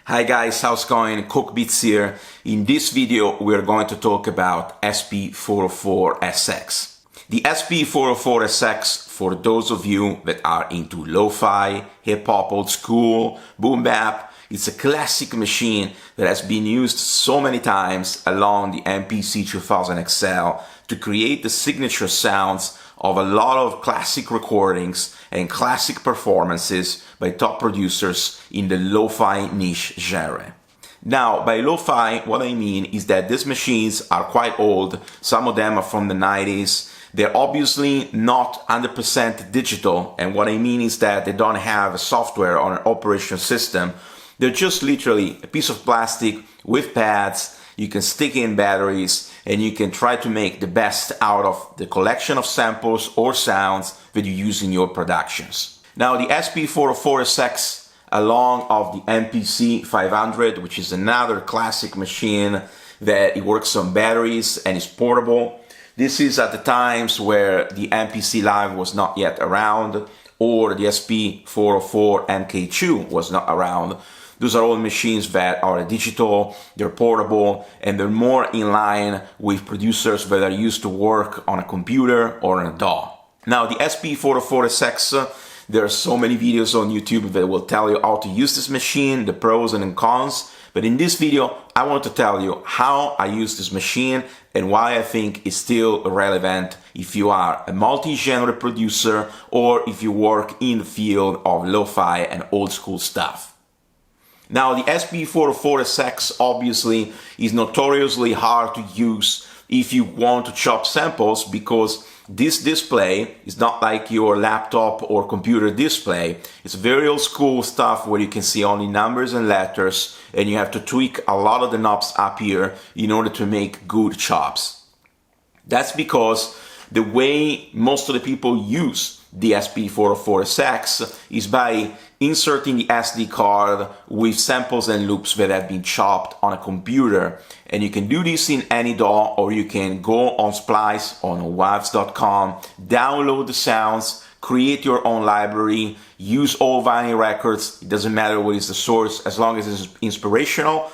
Hi guys, how's it going? Cook Beats here. In this video, we're going to talk about SP404SX. The SP404SX, for those of you that are into lo-fi, hip-hop, old school, boom bap, it's a classic machine that has been used so many times along the MPC 2000 XL to create the signature sounds of a lot of classic recordings and classic performances by top producers in the lo-fi niche genre. Now, by lo-fi, what I mean is that these machines are quite old. Some of them are from the 90s. They're obviously not 100% digital, and what I mean is that they don't have a software or an operation system. They're just literally a piece of plastic with pads. You can stick in batteries and you can try to make the best out of the collection of samples or sounds that you use in your productions. Now, the SP404SX, along of the MPC 500, which is another classic machine that it works on batteries and is portable. This is at the times where the MPC Live was not yet around, or the SP404 MK2 was not around. Those are all machines that are digital, they're portable, and they're more in line with producers that are used to work on a computer or on a DAW. Now, the SP404SX, there are so many videos on YouTube that will tell you how to use this machine, the pros and cons. But in this video, I want to tell you how I use this machine and why I think it's still relevant if you are a multi-genre producer or if you work in the field of lo-fi and old school stuff. Now, the SP404SX obviously is notoriously hard to use if you want to chop samples, because this display is not like your laptop or computer display. It's very old school stuff where you can see only numbers and letters, and you have to tweak a lot of the knobs up here in order to make good chops. That's because the way most of the people use the SP404SX is by inserting the SD card with samples and loops that have been chopped on a computer. And you can do this in any DAW, or you can go on Splice on waves.com, download the sounds, create your own library, use all vinyl records. It doesn't matter what is the source as long as it's inspirational.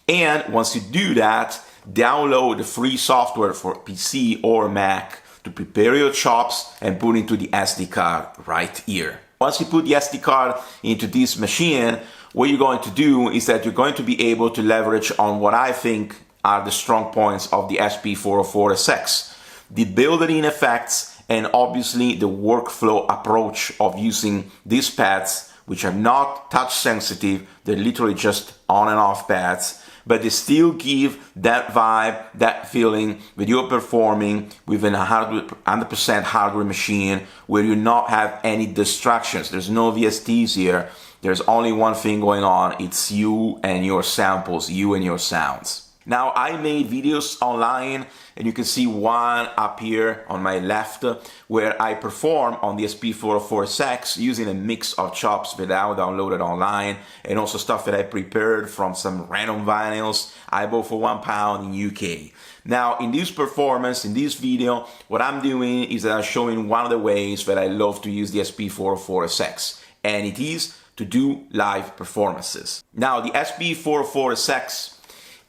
And once you do that, download the free software for PC or Mac to prepare your chops and put into the SD card right here. Once you put the SD card into this machine, what you're going to do is that you're going to be able to leverage on what I think are the strong points of the SP404SX. The built-in effects and obviously the workflow approach of using these pads, which are not touch sensitive, they're literally just on and off pads, but they still give that vibe, that feeling that you're performing with an 100% hardware machine where you not have any distractions. There's no VSTs here. There's only one thing going on. It's you and your samples, you and your sounds. Now, I made videos online, and you can see one up here on my left where I perform on the SP404SX using a mix of chops that I downloaded online and also stuff that I prepared from some random vinyls I bought for £1 in UK. Now, in this performance, in this video, what I'm doing is that I'm showing one of the ways that I love to use the SP404SX, and it is to do live performances. Now, the SP404SX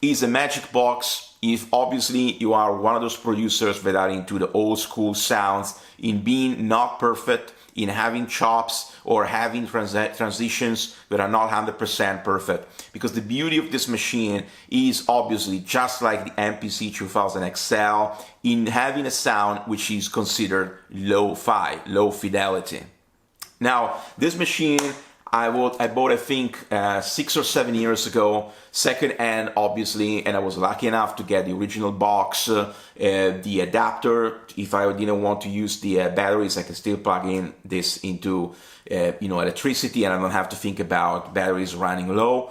is a magic box if obviously you are one of those producers that are into the old school sounds, in being not perfect, in having chops or having transitions that are not 100% perfect. Because the beauty of this machine is obviously just like the MPC 2000 XL in having a sound which is considered lo-fi, low fidelity. Now, this machine I bought, I think, 6 or 7 years ago, second hand, obviously, and I was lucky enough to get the original box, the adapter. If I didn't want to use the batteries, I can still plug in this into, electricity, and I don't have to think about batteries running low.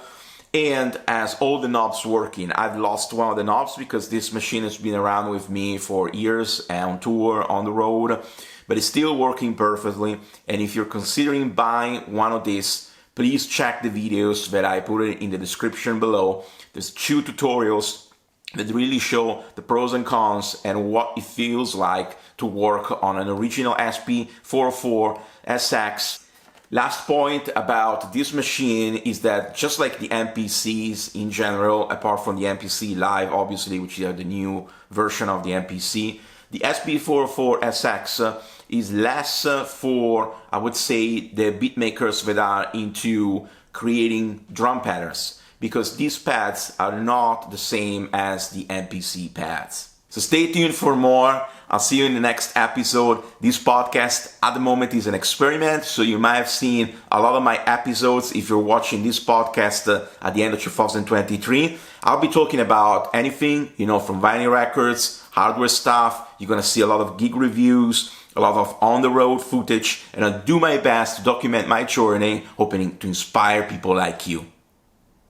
And as all the knobs working, I've lost one of the knobs because this machine has been around with me for years on tour, on the road, but it's still working perfectly. And if you're considering buying one of these, please check the videos that I put in the description below. There's 2 tutorials that really show the pros and cons and what it feels like to work on an original SP404SX. Last point about this machine is that just like the MPCs in general, apart from the MPC Live, obviously, which is the new version of the MPC, the SB404SX is less for, I would say, the beatmakers that are into creating drum patterns, because these pads are not the same as the MPC pads. So stay tuned for more. I'll see you in the next episode. This podcast at the moment is an experiment, so you might have seen a lot of my episodes if you're watching this podcast at the end of 2023. I'll be talking about anything, from vinyl records, hardware stuff. You're gonna see a lot of gig reviews, a lot of on-the-road footage, and I'll do my best to document my journey, hoping to inspire people like you.